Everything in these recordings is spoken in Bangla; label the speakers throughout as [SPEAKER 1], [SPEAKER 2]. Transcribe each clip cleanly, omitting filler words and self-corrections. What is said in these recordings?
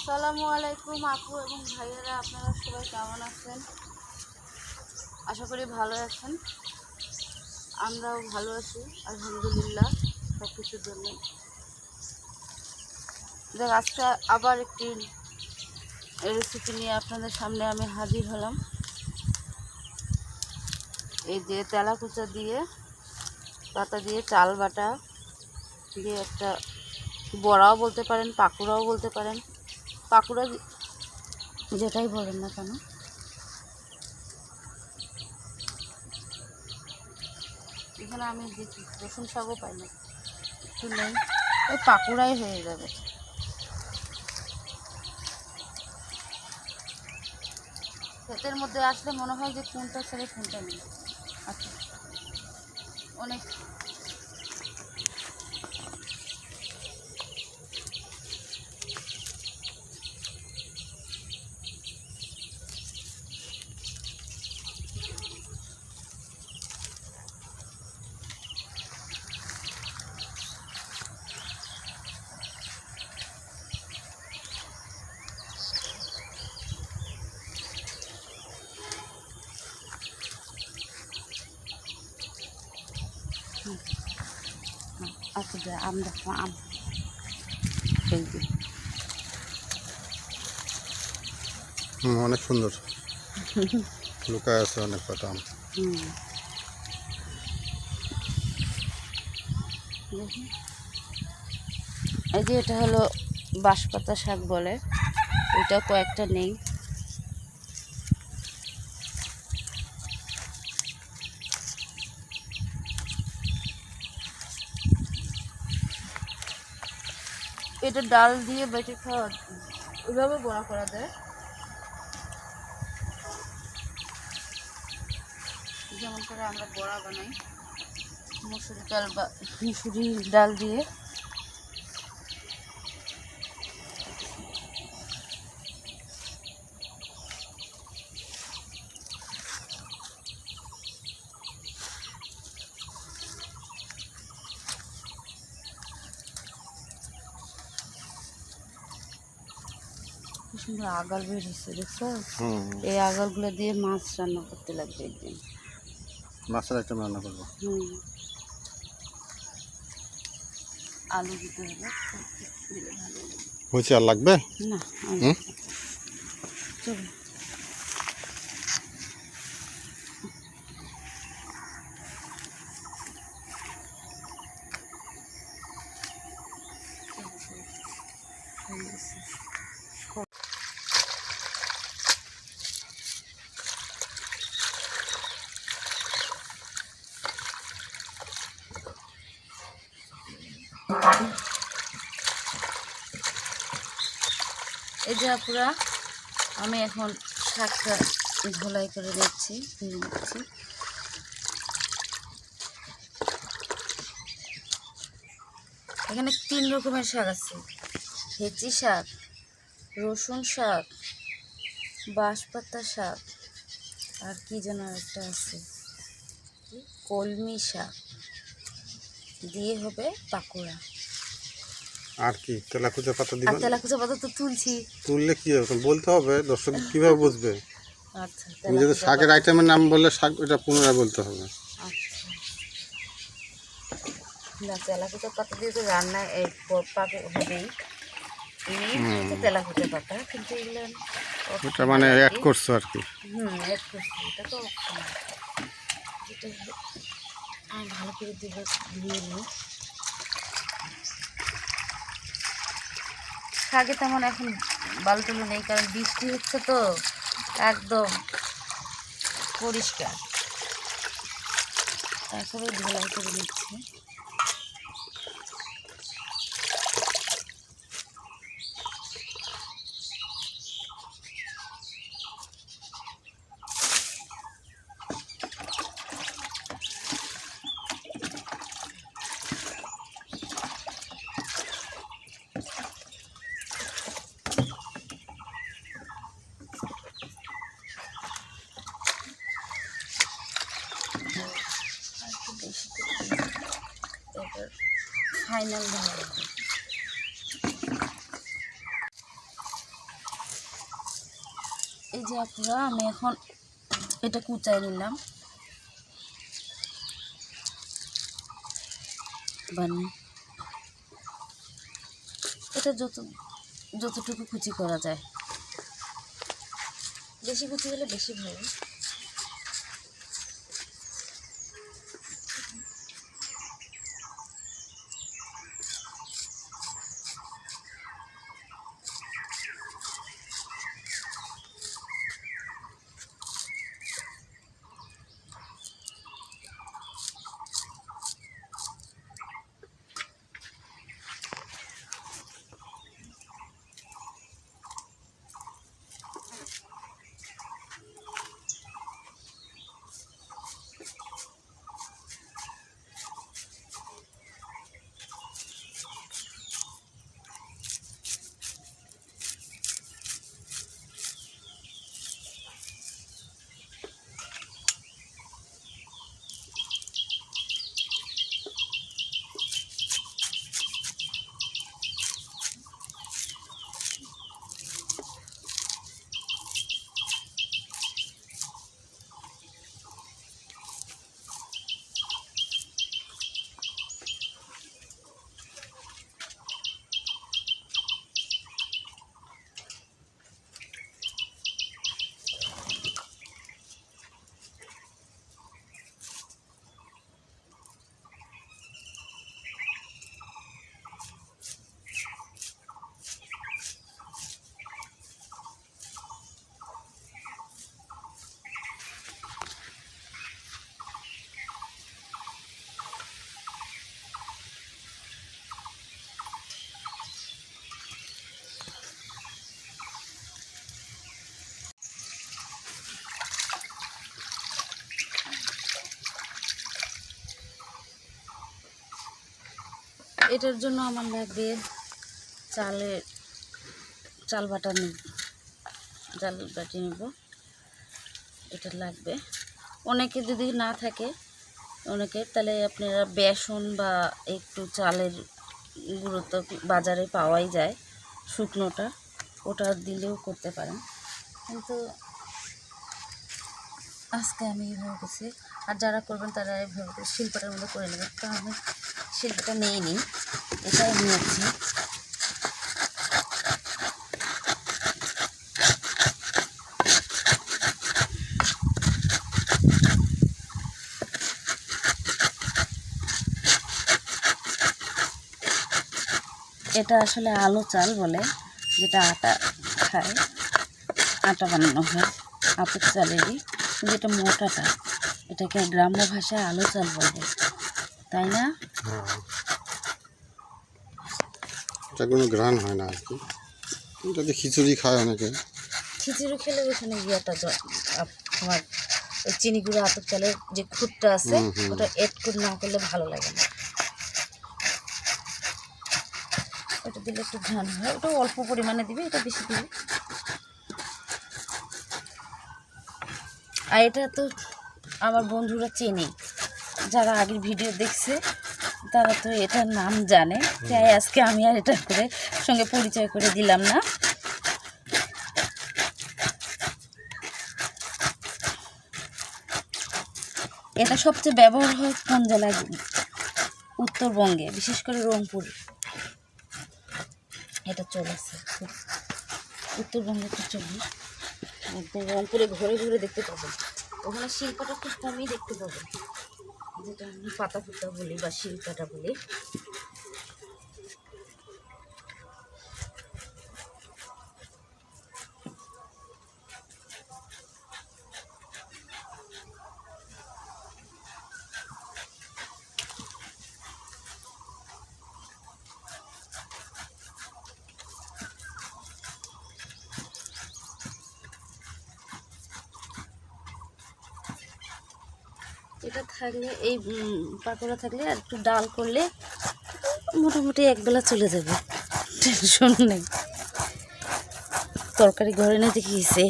[SPEAKER 1] আসসালামু আলাইকুম আপু এবং ভাইয়েরা, আপনারা সবাই কেমন আছেন? আশা করি ভালো আছেন। আমরাও ভালো আছি আলহামদুলিল্লাহ সব কিছুর জন্য। দেখ, আজকে আবার একটি রেসিপি নিয়ে আপনাদের সামনে আমি হাজির হলাম। এই যে তেলাকুচা দিয়ে পাতা দিয়ে চাল বাটা দিয়ে একটা বড়াও বলতে পারেন, পাকুড়াও বলতে পারেন, পাকুড়া যেটাই বলেন না কেন। এখানে আমি দেখি রসুন শাকও পাই না, একটু নেই, ওই পাকুড়াই হয়ে যাবে। ক্ষেতের মধ্যে আসলে মনে হয় যে কোনটা ছেড়ে কোনটা নেই। আচ্ছা, অনেক আচ্ছা যা আম দেখো, আম এই যে
[SPEAKER 2] অনেক সুন্দর লুকায় আছে অনেক পাতা আম।
[SPEAKER 1] দেখুন, এই যে এটা হলো বাঁশপাতা শাক বলে, ওইটা কয়েকটা নেই। এটা ডাল দিয়ে বেটে খাওয়া, ওইভাবে বড়া করা যায়, যেমন করে আমরা বড়া বানাই মুসুরি ডাল দিয়ে। কি সুন্দর আগাল বের হচ্ছে, দেখছো? এই আগালগুলো দিয়ে মাছ রান্না করতে লাগবে একদিন।
[SPEAKER 2] মাছের আইটেম রান্না করবো।
[SPEAKER 1] আলু দিতে হবে,
[SPEAKER 2] হয়েছে আর লাগবে
[SPEAKER 1] না চলো। এই যে আপুরা, আমি এখন শাকটা ধোলাই করে নিচ্ছি, ধুয়ে নিচ্ছি। এখানে 3 রকমের শাক আছে: হেঁচি শাক, রসুন শাক, বাঁশপাতা শাক, আর কি যেন একটা আছে, কলমি শাক দিয়ে হবে পাকুড়া।
[SPEAKER 2] আর কি তেলাকুচা পাতা
[SPEAKER 1] আর
[SPEAKER 2] দিবেন?
[SPEAKER 1] তেলাকুচা পাতা তো তুলছি,
[SPEAKER 2] তুললে কি হবে বলতে হবে, দর্শক কিভাবে বুঝবে?
[SPEAKER 1] আচ্ছা,
[SPEAKER 2] তুমি যদি শাকের আইটেমের নাম বললে শাক এটা পুনরায় বলতে হবে।
[SPEAKER 1] আচ্ছা, না তেলাকুচা পাতা দিয়ে তো রান্নায় এই পাকে হবেই, এই তেলাকুচা পাতা, কিন্তু এগুলো
[SPEAKER 2] এটা মানে অ্যাড করছো আর কি।
[SPEAKER 1] অ্যাড করছি, এটা তো যেটা আমি ভালো করে ধুয়ে নিই। শাকে তেমন এখন বালুটালু নেই, কারণ বৃষ্টি হচ্ছে তো একদম পরিষ্কার। তারপরে ধোলাই করে নিচ্ছি। এবার ফাইনাল ধোয়া হবে। এই যে আপনারা, আমি এখন এটা কুচাই নিলাম বানিয়ে। এটা যতটুকু কুচি করা যায়, বেশি কুচি হলে বেশি ভালো। এটার জন্য আমার লাগবে চাল বাটা নেব। এটা লাগবে। অনেকে যদি না থাকে তাহলে আপনারা বেসন বা একটু চালের গুঁড়ো তো বাজারে পাওয়াই যায়, শুকনোটা, ওটা দিলেও করতে পারেন। কিন্তু আজকে আমি এইভাবে করছি, আর যারা করবেন তারা এইভাবে করে শিল্পটার মধ্যে করে নেবেন। তো আমি শিল্পটা নিইনি, এটাই নিয়েছি। এটা আসলে আলো চাল বলে, যেটা আটা খায়, আটা বানানো হয় আতপ চালেরই, যেটা মোটাটা, এটাকে গ্রাম্য ভাষায় আলো চাল বলে, তাই না?
[SPEAKER 2] এটা কোনো গ্রান হয় না আর কি। এটাতে খিচুড়ি খায় অনেকে।
[SPEAKER 1] খিচুড়ি খেলে ওখানে গিয়েটা তোমার ওই চিনি গুঁড়ো আতপ চালের যে খুঁটটা আছে ওটা এড করে না করলে ভালো লাগে না। ওটা দিলে একটু ঘ্রাণ হয়, ওটা অল্প পরিমাণে দিবে, এটা বেশি দিবে। আর এটা তো আমার বন্ধুরা চেনে, যারা আগের ভিডিও দেখছে তারা তো এটার নাম জানে, তাই আজকে আমি আর এটার সঙ্গে পরিচয় করে দিলাম না। এটা সবচেয়ে ব্যবহার হয় কোন জেলায়? উত্তরবঙ্গে, বিশেষ করে রংপুর এটা চলেছে, উত্তরবঙ্গে তো চলে। একদম রংপুরে ঘরে ঘরে দেখতে পাবেন। ওখানে শিল্পটা খুব কমই দেখতে পাবেন, যেটা আমি পাতা ফুটা বলি বা শিল্পাটা বলি। এটা থাকলে, এই পাকোড়া থাকলে আর একটু ডাল করলে মোটামুটি একবেলা চলে যাবে, টেনশন নেই। তরকারি ঘরে নিয়ে দেখিয়েছে,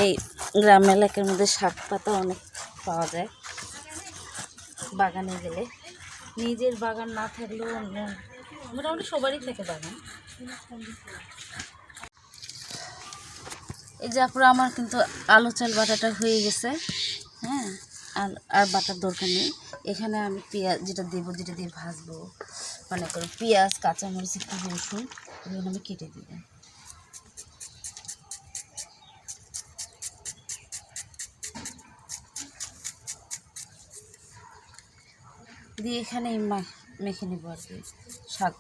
[SPEAKER 1] এই গ্রাম এলাকার মধ্যে শাক পাতা অনেক পাওয়া যায় বাগানে গেলে। নিজের বাগান না থাকলেও মোটামুটি সবারই থাকে বাগান। এই যে আপুরা আমার কিন্তু আলু চাল বাটাটা হয়ে গেছে। হ্যাঁ, আর বাটার দরকার নেই। এখানে আমি পেঁয়াজ যেটা দেবো, যেটা দিয়ে ভাজবো, মানে করে পেঁয়াজ, কাঁচামরিচ, একটু রসুন, এগুলো আমি কেটে দিব। দিয়ে এখানে মেখে নেবো আর কি শাক।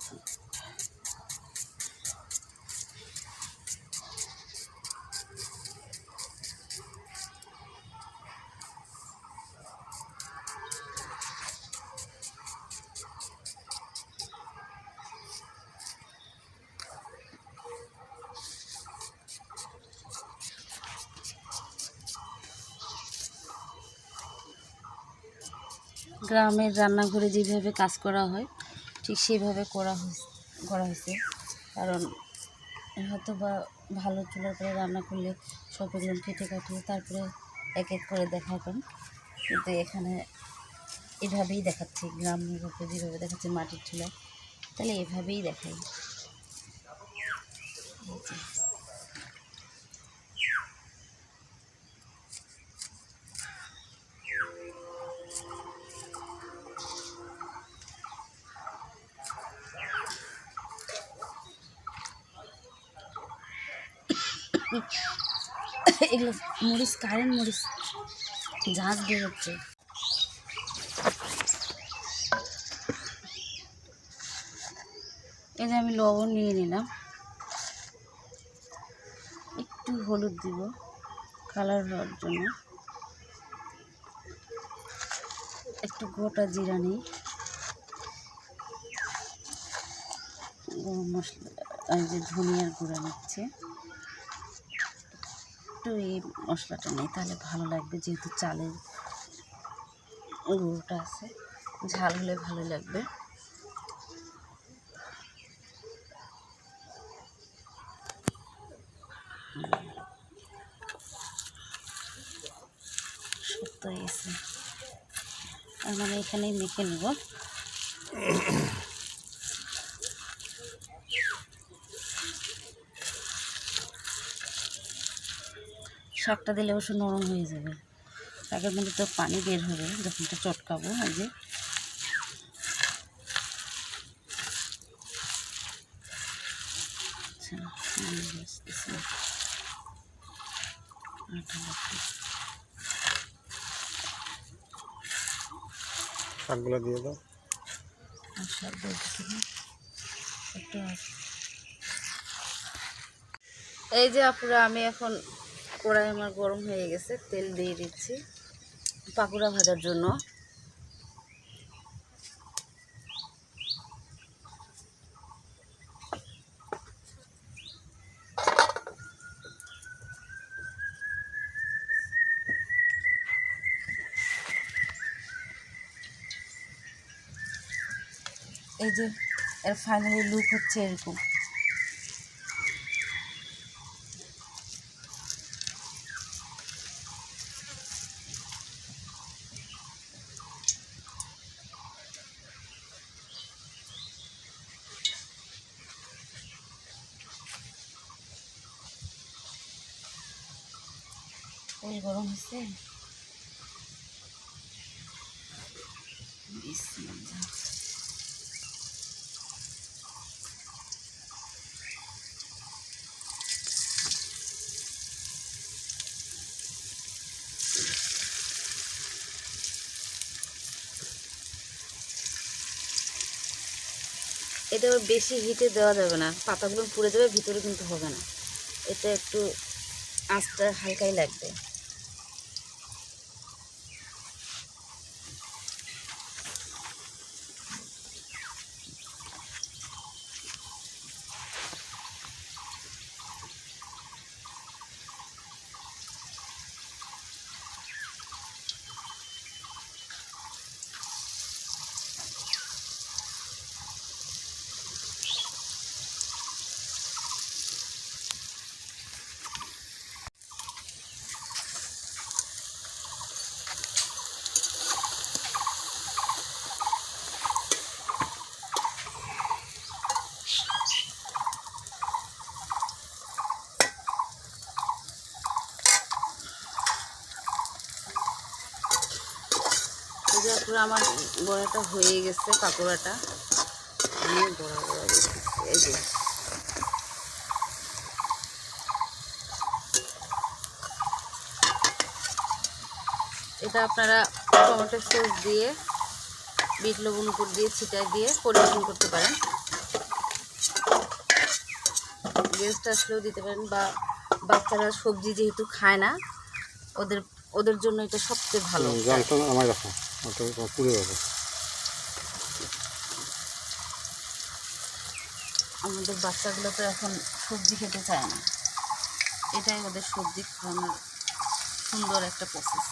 [SPEAKER 1] গ্রামের রান্নাঘরে যেভাবে কাজ করা হয় ঠিক সেইভাবে করা হয়েছে। কারণ হয়তো বা ভালো চুলার করে রান্না করলে সব এগুলো কেটে কাটিয়ে তারপরে এক এক করে দেখাবেন, কিন্তু এখানে এভাবেই দেখাচ্ছি। গ্রামের উপরে যেভাবে দেখাচ্ছে মাটির চুলা, তাহলে এভাবেই দেখাই। এগুলো মরিচ, কারেন্ট মরিচ ঝাঁজ বের হচ্ছে। এই যে আমি লবণ নিয়ে নিলাম, একটু হলুদ দিব কালার হওয়ার জন্য, একটু গোটা জিরা নিই, গরম মশলা, এই যে ধনিয়ার গুঁড়া নিচ্ছে, একটু এই মশলাটা নেই তাহলে ভালো লাগবে, যেহেতু চালের গুঁড়োটা আছে, ঝাল হলে ভালো লাগবে। শক্ত হয়ে গেছে, আর মানে এখানেই মেখে নেব। শাকটা দিলে অবশ্য নরম হয়ে যাবে, শাকের মধ্যে তো পানি বের হবে যখন তো চটকাবো। এই যে
[SPEAKER 2] শাকগুলো দিয়ে দাও।
[SPEAKER 1] আর শাক একটু। এই যে আপুরা, আমি এখন কড়াই আমার গরম হয়ে গেছে, তেল দিয়ে দিচ্ছি পাকোড়া ভাজার জন্য। এই যে এর ফাইনালি লুক হচ্ছে এরকম। তেল গরম হয়েছে, বিসমিল্লাহ। এটা বেশি হিটে দেওয়া যাবে না, পাতাগুলো পুড়ে যাবে, ভিতরে কিন্তু হবে না। এটা একটু আঁচটা হালকাই লাগবে। পুরো আমার বড়াটা হয়ে গেছে, পাকোড়াটা অনেক বড়া বড়া দিচ্ছি। এই যে এটা আপনারা টমেটো সস দিয়ে বিট লবণ উপর দিয়ে ছিটাই দিয়ে পরিবেশন করতে পারেন। গেস্ট আসলেও দিতে পারেন, বা বাচ্চারা সবজি যেহেতু খায় না, ওদের ওদের জন্য এটা সবচেয়ে ভালো।
[SPEAKER 2] জলটা আমার রাখো, ওটা পুড়ে যাবে।
[SPEAKER 1] আমাদের বাচ্চাগুলো তো এখন সবজি খেতে চায় না, এটাই ওদের সবজি খাওয়ানোর সুন্দর একটা প্রসেস।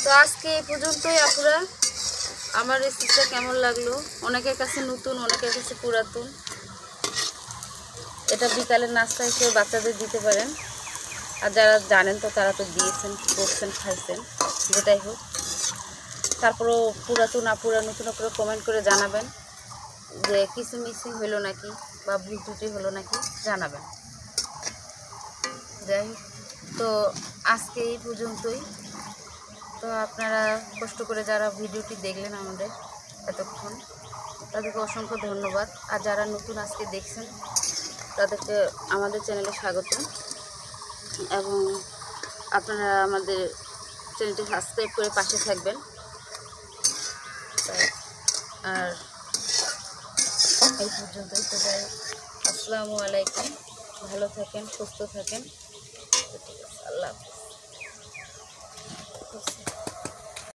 [SPEAKER 1] তো আজকে এই পর্যন্তই। আপনারা আমার রেসিপিটা কেমন লাগলো? অনেকের কাছে নতুন, অনেকের কাছে পুরাতন। এটা বিকালের নাস্তা হিসেবে বাচ্চাদের দিতে পারেন, আর যারা জানেন তো তারা তো দিয়েছেন, করছেন, খাইছেন, যেটাই হোক। তারপরও পুরাতন আপুরা নতুন আপুরা কমেন্ট করে জানাবেন যে কিছু মিসিং হলো নাকি বা ভুল ত্রুটি হলো নাকি, জানাবেন। যাই হোক, তো আজকে এই পর্যন্তই। তো আপনারা কষ্ট করে যারা ভিডিওটি দেখলেন আমাদের এতক্ষণ, তাদেরকে অসংখ্য ধন্যবাদ। আর যারা নতুন আজকে দেখছেন তাদেরকে আমাদের চ্যানেলে স্বাগত, এবং আপনারা আমাদের চ্যানেলটি সাবস্ক্রাইব করে পাশে থাকবেন। আর এই পর্যন্তই। তো যাই, আসসালামু আলাইকুম, ভালো থাকেন, সুস্থ থাকেন। ঠিক আছে, আল্লাহ হাফেজ।